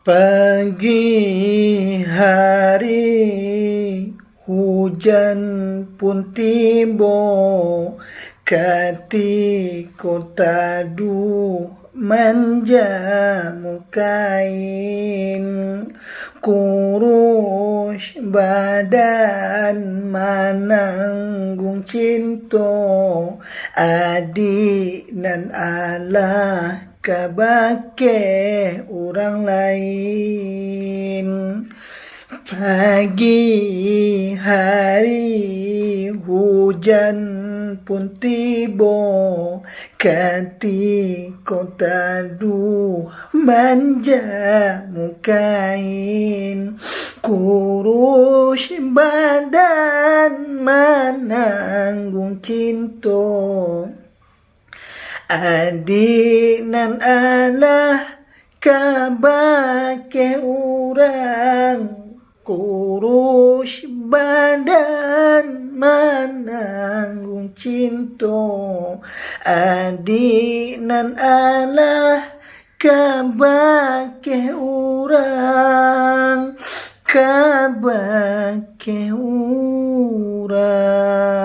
Pagi hari hujan pun tiba, ketika tadu menjamu kain, kurus badan menanggung cinta, adik nan Allah kabake orang lain. Pagi hari hujan pun tiba, ketika tadu menjamu kain, kurus badan menanggung cinta, adik nan Allah kabake orang, kurus badan menanggung cinta, adik nan Allah kabake orang, kabake orang.